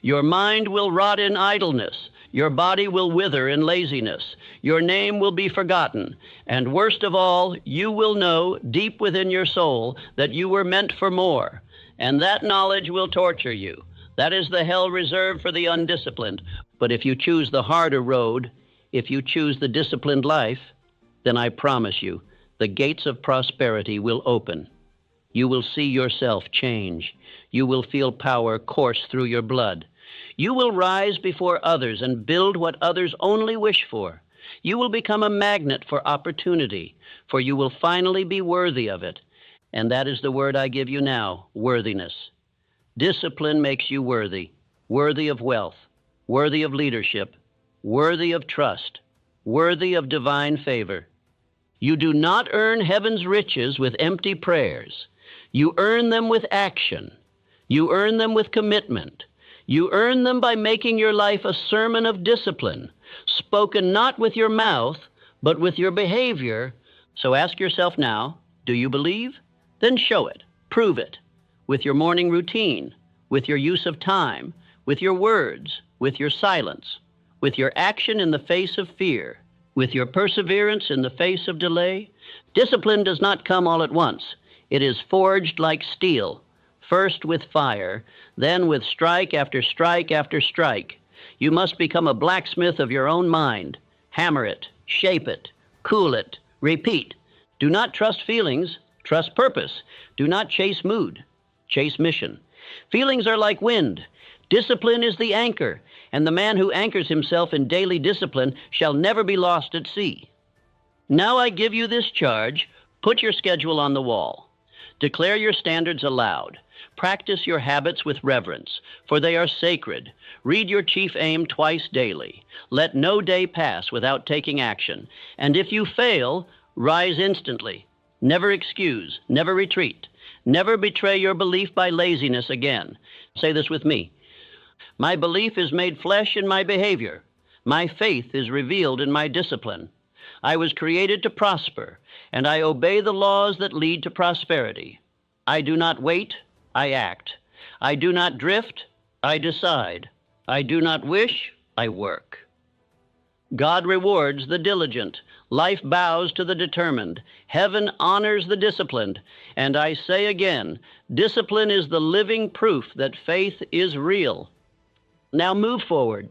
Your mind will rot in idleness. Your body will wither in laziness. Your name will be forgotten. And worst of all, you will know deep within your soul that you were meant for more. And that knowledge will torture you. That is the hell reserved for the undisciplined. But if you choose the harder road, if you choose the disciplined life, then I promise you, the gates of prosperity will open. You will see yourself change. You will feel power course through your blood. You will rise before others and build what others only wish for. You will become a magnet for opportunity, for you will finally be worthy of it. And that is the word I give you now, worthiness. Discipline makes you worthy, worthy of wealth, worthy of leadership, worthy of trust, worthy of divine favor. You do not earn heaven's riches with empty prayers. You earn them with action. You earn them with commitment. You earn them by making your life a sermon of discipline, spoken not with your mouth, but with your behavior. So ask yourself now, do you believe? Then show it, prove it, with your morning routine, with your use of time, with your words, with your silence, with your action in the face of fear, with your perseverance in the face of delay. Discipline does not come all at once. It is forged like steel, first with fire, then with strike after strike after strike. You must become a blacksmith of your own mind. Hammer it, shape it, cool it, repeat. Do not trust feelings, trust purpose. Do not chase mood, chase mission. Feelings are like wind. Discipline is the anchor, and the man who anchors himself in daily discipline shall never be lost at sea. Now I give you this charge. Put your schedule on the wall. Declare your standards aloud. Practice your habits with reverence, for they are sacred. Read your chief aim twice daily. Let no day pass without taking action. And if you fail, rise instantly. Never excuse, never retreat. Never betray your belief by laziness again. Say this with me. My belief is made flesh in my behavior. My faith is revealed in my discipline. I was created to prosper, and I obey the laws that lead to prosperity. I do not wait, I act. I do not drift, I decide. I do not wish, I work. God rewards the diligent. Life bows to the determined. Heaven honors the disciplined. And I say again, discipline is the living proof that faith is real. Now move forward.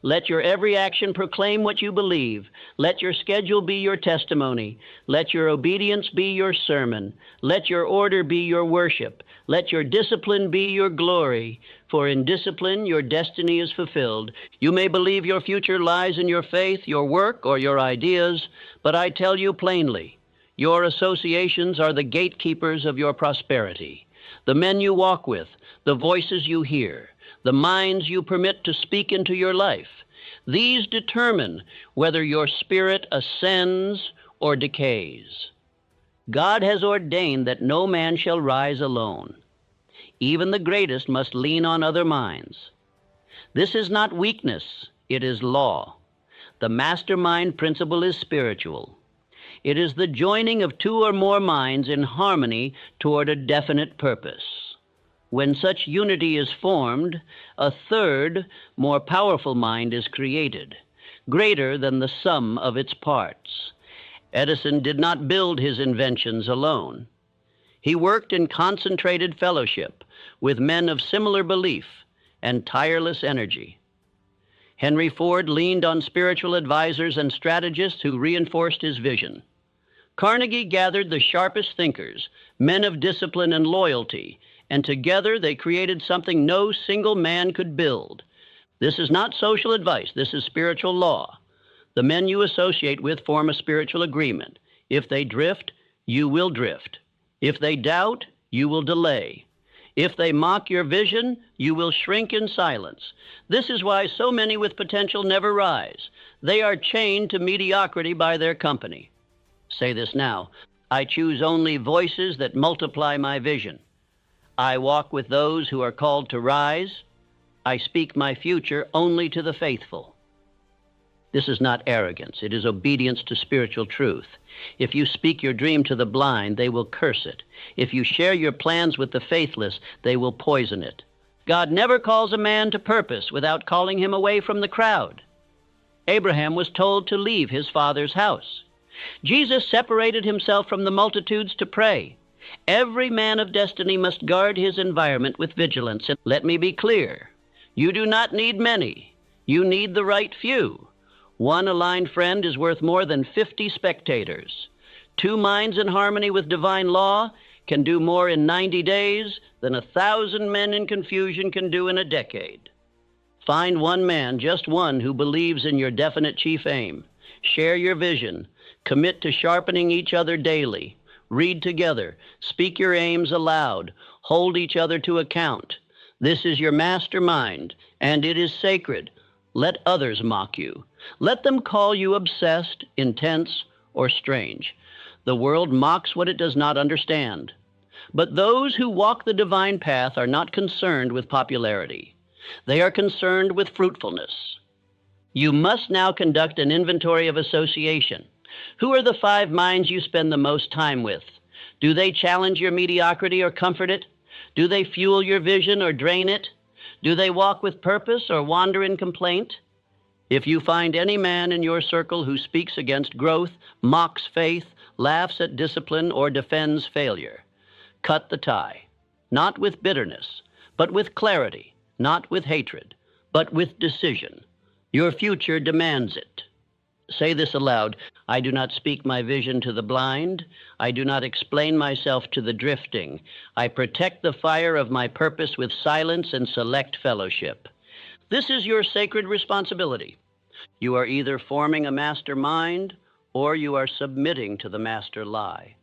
Let your every action proclaim what you believe. Let your schedule be your testimony. Let your obedience be your sermon. Let your order be your worship. Let your discipline be your glory. For in discipline your destiny is fulfilled. You may believe your future lies in your faith, your work, or your ideas, but I tell you plainly, your associations are the gatekeepers of your prosperity. The men you walk with, the voices you hear, the minds you permit to speak into your life. These determine whether your spirit ascends or decays. God has ordained that no man shall rise alone. Even the greatest must lean on other minds. This is not weakness, it is law. The mastermind principle is spiritual. It is the joining of two or more minds in harmony toward a definite purpose. When such unity is formed, a third, more powerful mind is created, greater than the sum of its parts. Edison did not build his inventions alone. He worked in concentrated fellowship with men of similar belief and tireless energy. Henry Ford leaned on spiritual advisors and strategists who reinforced his vision. Carnegie gathered the sharpest thinkers, men of discipline and loyalty, and together they created something no single man could build. This is not social advice, this is spiritual law. The men you associate with form a spiritual agreement. If they drift, you will drift. If they doubt, you will delay. If they mock your vision, you will shrink in silence. This is why so many with potential never rise. They are chained to mediocrity by their company. Say this now. I choose only voices that multiply my vision. I walk with those who are called to rise. I speak my future only to the faithful. This is not arrogance. It is obedience to spiritual truth. If you speak your dream to the blind, they will curse it. If you share your plans with the faithless, they will poison it. God never calls a man to purpose without calling him away from the crowd. Abraham was told to leave his father's house. Jesus separated himself from the multitudes to pray. Every man of destiny must guard his environment with vigilance. And let me be clear. You do not need many. You need the right few. One aligned friend is worth more than 50 spectators. Two minds in harmony with divine law can do more in 90 days than 1,000 men in confusion can do in a decade. Find one man, just one, who believes in your definite chief aim. Share your vision. Commit to sharpening each other daily. Read together. Speak your aims aloud. Hold each other to account. This is your mastermind, and it is sacred. Let others mock you. Let them call you obsessed, intense, or strange. The world mocks what it does not understand. But those who walk the divine path are not concerned with popularity. They are concerned with fruitfulness. You must now conduct an inventory of association. Who are the 5 minds you spend the most time with? Do they challenge your mediocrity or comfort it? Do they fuel your vision or drain it? Do they walk with purpose or wander in complaint? If you find any man in your circle who speaks against growth, mocks faith, laughs at discipline, or defends failure, cut the tie, not with bitterness, but with clarity, not with hatred, but with decision. Your future demands it. Say this aloud. I do not speak my vision to the blind. I do not explain myself to the drifting. I protect the fire of my purpose with silence and select fellowship. This is your sacred responsibility. You are either forming a master mind or you are submitting to the master lie.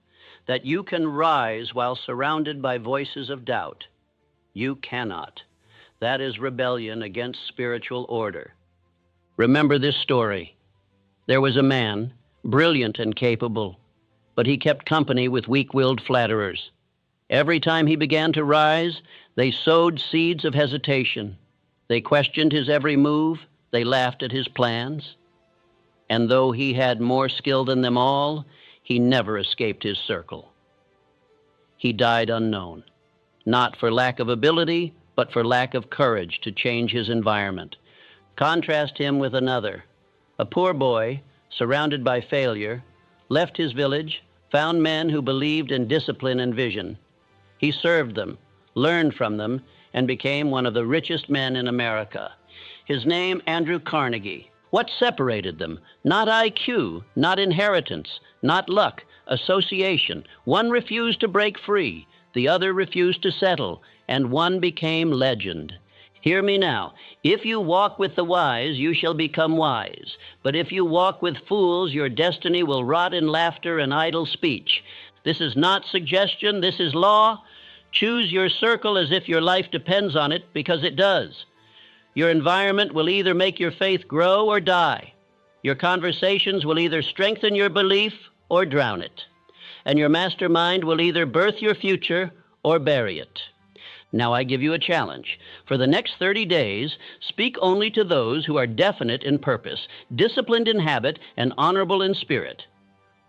That you can rise while surrounded by voices of doubt. You cannot. That is rebellion against spiritual order. Remember this story. There was a man, brilliant and capable, but he kept company with weak-willed flatterers. Every time he began to rise, they sowed seeds of hesitation. They questioned his every move. They laughed at his plans. And though he had more skill than them all, he never escaped his circle. He died unknown, not for lack of ability, but for lack of courage to change his environment. Contrast him with another. A poor boy, surrounded by failure, left his village, found men who believed in discipline and vision. He served them, learned from them, and became one of the richest men in America. His name, Andrew Carnegie. What separated them? Not IQ, not inheritance, not luck, association. One refused to break free, the other refused to settle, and one became legend. Hear me now. If you walk with the wise, you shall become wise. But if you walk with fools, your destiny will rot in laughter and idle speech. This is not suggestion, this is law. Choose your circle as if your life depends on it, because it does. Your environment will either make your faith grow or die. Your conversations will either strengthen your belief or drown it. And your mastermind will either birth your future or bury it. Now I give you a challenge. For the next 30 days, speak only to those who are definite in purpose, disciplined in habit, and honorable in spirit.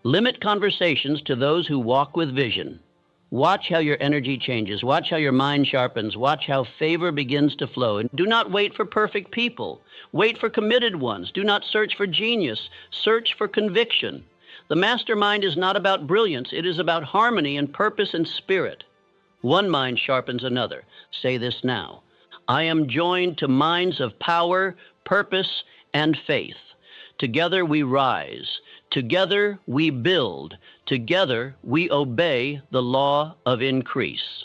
Limit conversations to those who walk with vision. Watch how your energy changes. Watch how your mind sharpens. Watch how favor begins to flow. And do not wait for perfect people. Wait for committed ones. Do not search for genius. Search for conviction. The mastermind is not about brilliance. It is about harmony and purpose and spirit. One mind sharpens another. Say this now. I am joined to minds of power, purpose, and faith. Together we rise. Together we build. Together we obey the law of increase.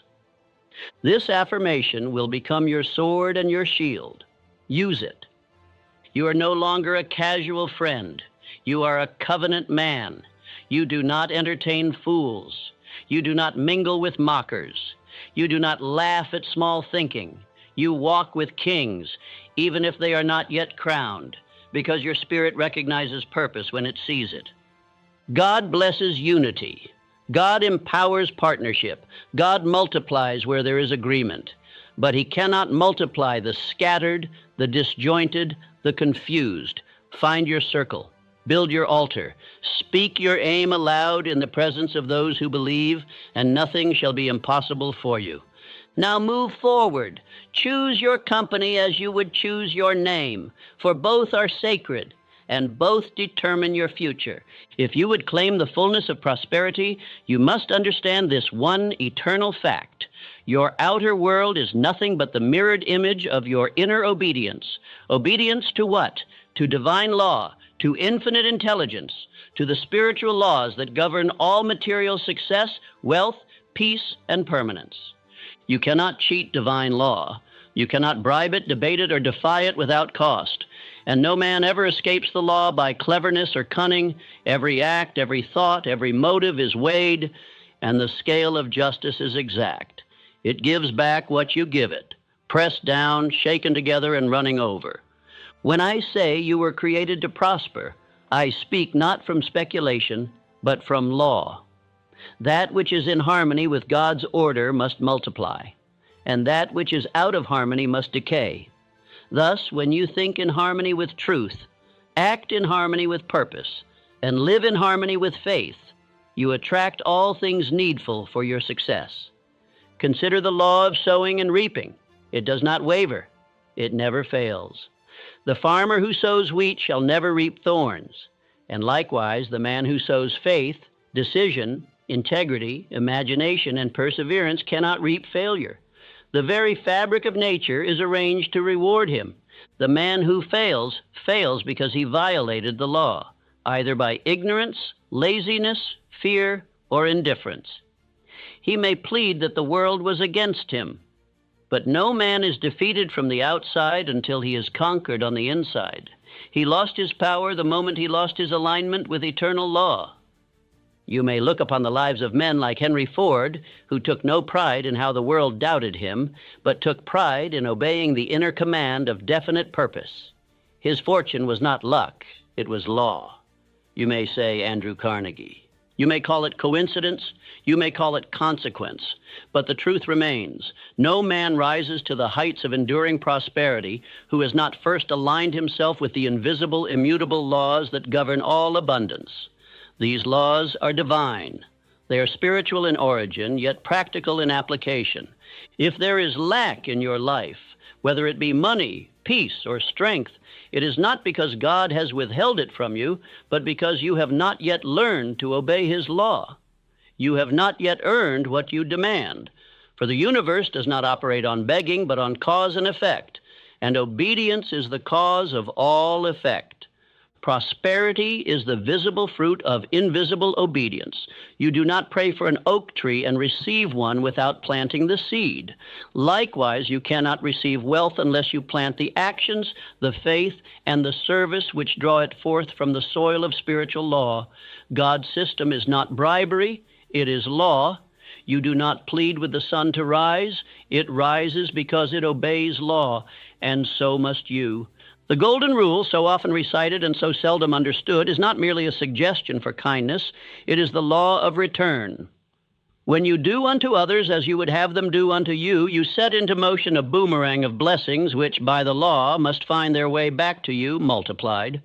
This affirmation will become your sword and your shield. Use it. You are no longer a casual friend. You are a covenant man. You do not entertain fools. You do not mingle with mockers. You do not laugh at small thinking. You walk with kings, even if they are not yet crowned, because your spirit recognizes purpose when it sees it. God blesses unity. God empowers partnership. God multiplies where there is agreement. But he cannot multiply the scattered, the disjointed, the confused. Find your circle. Build your altar. Speak your aim aloud in the presence of those who believe, and nothing shall be impossible for you. Now move forward. Choose your company as you would choose your name, for both are sacred, and both determine your future. If you would claim the fullness of prosperity, you must understand this one eternal fact. Your outer world is nothing but the mirrored image of your inner obedience. Obedience to what? To divine law, to infinite intelligence, to the spiritual laws that govern all material success, wealth, peace, and permanence. You cannot cheat divine law. You cannot bribe it, debate it, or defy it without cost. And no man ever escapes the law by cleverness or cunning. Every act, every thought, every motive is weighed, and the scale of justice is exact. It gives back what you give it, pressed down, shaken together, and running over. When I say you were created to prosper, I speak not from speculation, but from law. That which is in harmony with God's order must multiply, and that which is out of harmony must decay. Thus, when you think in harmony with truth, act in harmony with purpose, and live in harmony with faith, you attract all things needful for your success. Consider the law of sowing and reaping. It does not waver. It never fails. The farmer who sows wheat shall never reap thorns, and likewise the man who sows faith, decision, integrity, imagination, and perseverance cannot reap failure. The very fabric of nature is arranged to reward him. The man who fails, fails because he violated the law. either by ignorance, laziness, fear, or indifference. He may plead that the world was against him, but no man is defeated from the outside until he is conquered on the inside. He lost his power the moment he lost his alignment with eternal law. You may look upon the lives of men like Henry Ford, who took no pride in how the world doubted him, but took pride in obeying the inner command of definite purpose. His fortune was not luck, it was law. You may say Andrew Carnegie. You may call it coincidence, you may call it consequence, but the truth remains. No man rises to the heights of enduring prosperity who has not first aligned himself with the invisible, immutable laws that govern all abundance. These laws are divine. They are spiritual in origin, yet practical in application. If there is lack in your life, whether it be money, peace, or strength, it is not because God has withheld it from you, but because you have not yet learned to obey His law. You have not yet earned what you demand. For the universe does not operate on begging, but on cause and effect, and obedience is the cause of all effect. Prosperity is the visible fruit of invisible obedience. You do not pray for an oak tree and receive one without planting the seed. Likewise, you cannot receive wealth unless you plant the actions, the faith, and the service which draw it forth from the soil of spiritual law. God's system is not bribery, it is law. You do not plead with the sun to rise. It rises because it obeys law, and so must you. The golden rule, so often recited and so seldom understood, is not merely a suggestion for kindness. It is the law of return. When you do unto others as you would have them do unto you, you set into motion a boomerang of blessings which, by the law, must find their way back to you multiplied.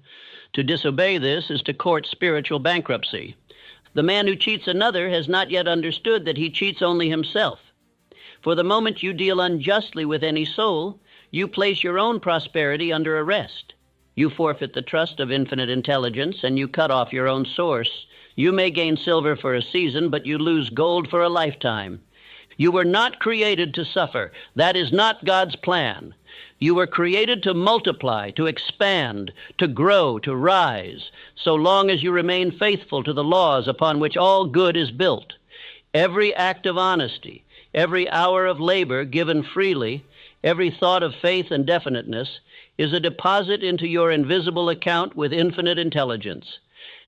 To disobey this is to court spiritual bankruptcy. The man who cheats another has not yet understood that he cheats only himself. For the moment you deal unjustly with any soul, you place your own prosperity under arrest. You forfeit the trust of infinite intelligence, and you cut off your own source. You may gain silver for a season, but you lose gold for a lifetime. You were not created to suffer. That is not God's plan. You were created to multiply, to expand, to grow, to rise, so long as you remain faithful to the laws upon which all good is built. Every act of honesty, every hour of labor given freely, every thought of faith and definiteness is a deposit into your invisible account with infinite intelligence.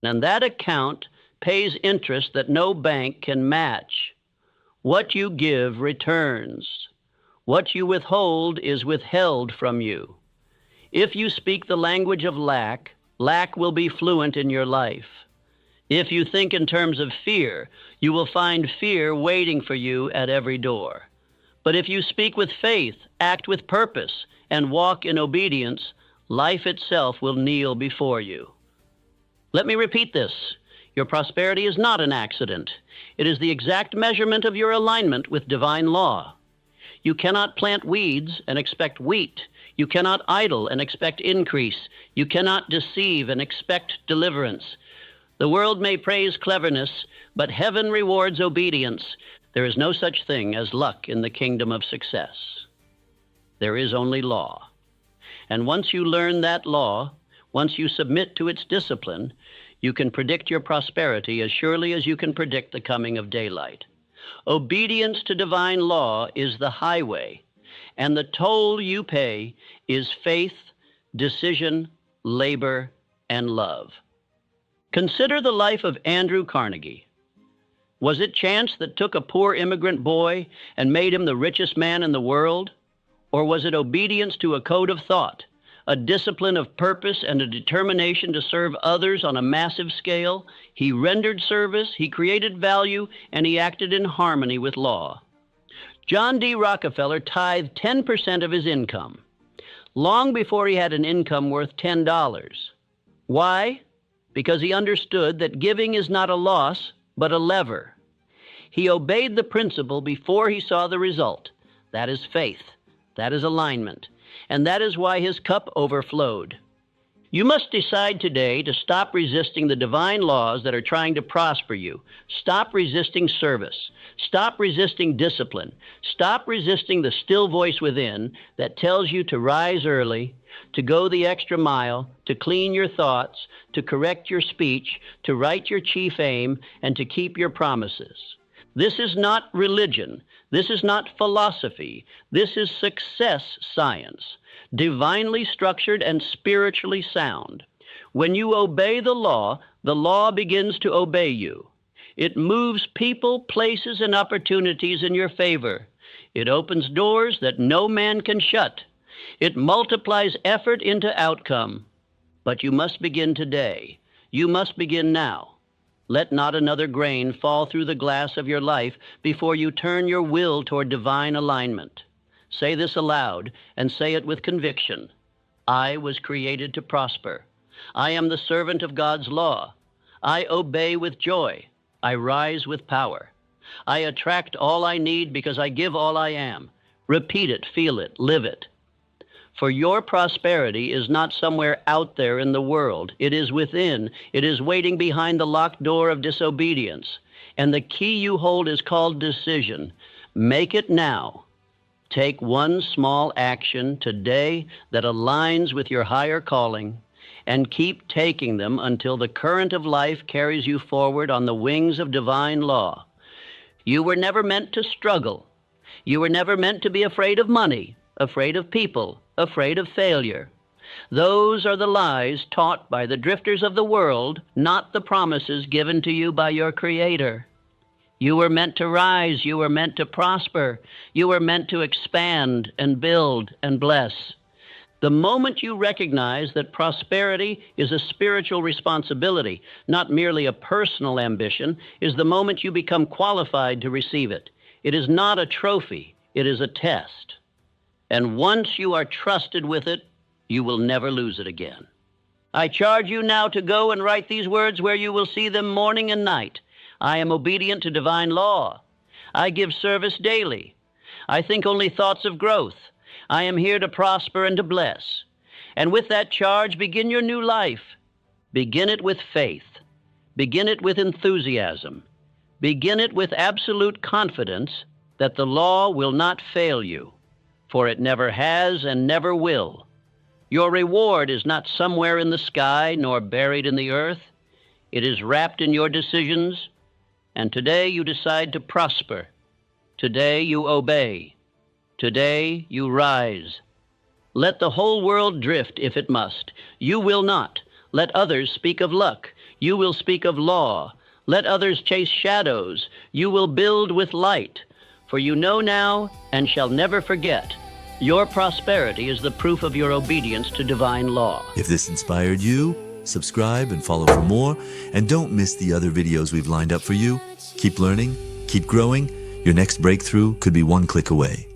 And that account pays interest that no bank can match. What you give returns. What you withhold is withheld from you. If you speak the language of lack, lack will be fluent in your life. If you think in terms of fear, you will find fear waiting for you at every door. But if you speak with faith, act with purpose, and walk in obedience, life itself will kneel before you. Let me repeat this. Your prosperity is not an accident. It is the exact measurement of your alignment with divine law. You cannot plant weeds and expect wheat. You cannot idle and expect increase. You cannot deceive and expect deliverance. The world may praise cleverness, but heaven rewards obedience. There is no such thing as luck in the kingdom of success. There is only law. And once you learn that law, once you submit to its discipline, you can predict your prosperity as surely as you can predict the coming of daylight. Obedience to divine law is the highway, and the toll you pay is faith, decision, labor, and love. Consider the life of Andrew Carnegie. Was it chance that took a poor immigrant boy and made him the richest man in the world? Or was it obedience to a code of thought, a discipline of purpose, and a determination to serve others on a massive scale? He rendered service, he created value, and he acted in harmony with law. John D. Rockefeller tithed 10% of his income, long before he had an income worth $10. Why? Because he understood that giving is not a loss, but a lever. He obeyed the principle before he saw the result. That is faith. That is alignment. And that is why his cup overflowed. You must decide today to stop resisting the divine laws that are trying to prosper you. Stop resisting service. Stop resisting discipline. Stop resisting the still voice within that tells you to rise early, to go the extra mile, to clean your thoughts, to correct your speech, to write your chief aim, and to keep your promises. This is not religion. This is not philosophy. This is success science, divinely structured and spiritually sound. When you obey the law begins to obey you. It moves people, places, and opportunities in your favor. It opens doors that no man can shut. It multiplies effort into outcome. But you must begin today. You must begin now. Let not another grain fall through the glass of your life before you turn your will toward divine alignment. Say this aloud and say it with conviction. I was created to prosper. I am the servant of God's law. I obey with joy. I rise with power. I attract all I need because I give all I am. Repeat it, feel it, live it. For your prosperity is not somewhere out there in the world. It is within. It is waiting behind the locked door of disobedience. And the key you hold is called decision. Make it now. Take one small action today that aligns with your higher calling, and keep taking them until the current of life carries you forward on the wings of divine law. You were never meant to struggle. You were never meant to be afraid of money, afraid of people, afraid of failure. Those are the lies taught by the drifters of the world, not the promises given to you by your Creator. You were meant to rise. You were meant to prosper. You were meant to expand and build and bless. The moment you recognize that prosperity is a spiritual responsibility, not merely a personal ambition, is the moment you become qualified to receive it. It is not a trophy. It is a test. And once you are trusted with it, you will never lose it again. I charge you now to go and write these words where you will see them morning and night. I am obedient to divine law. I give service daily. I think only thoughts of growth. I am here to prosper and to bless. And with that charge, begin your new life. Begin it with faith. Begin it with enthusiasm. Begin it with absolute confidence that the law will not fail you, for it never has and never will. Your reward is not somewhere in the sky nor buried in the earth. It is wrapped in your decisions, and today you decide to prosper. Today you obey. Today you rise. Let the whole world drift if it must. You will not. Let others speak of luck. You will speak of law. Let others chase shadows. You will build with light. For you know now and shall never forget, your prosperity is the proof of your obedience to divine law. If this inspired you, subscribe and follow for more. And don't miss the other videos we've lined up for you. Keep learning, keep growing. Your next breakthrough could be one click away.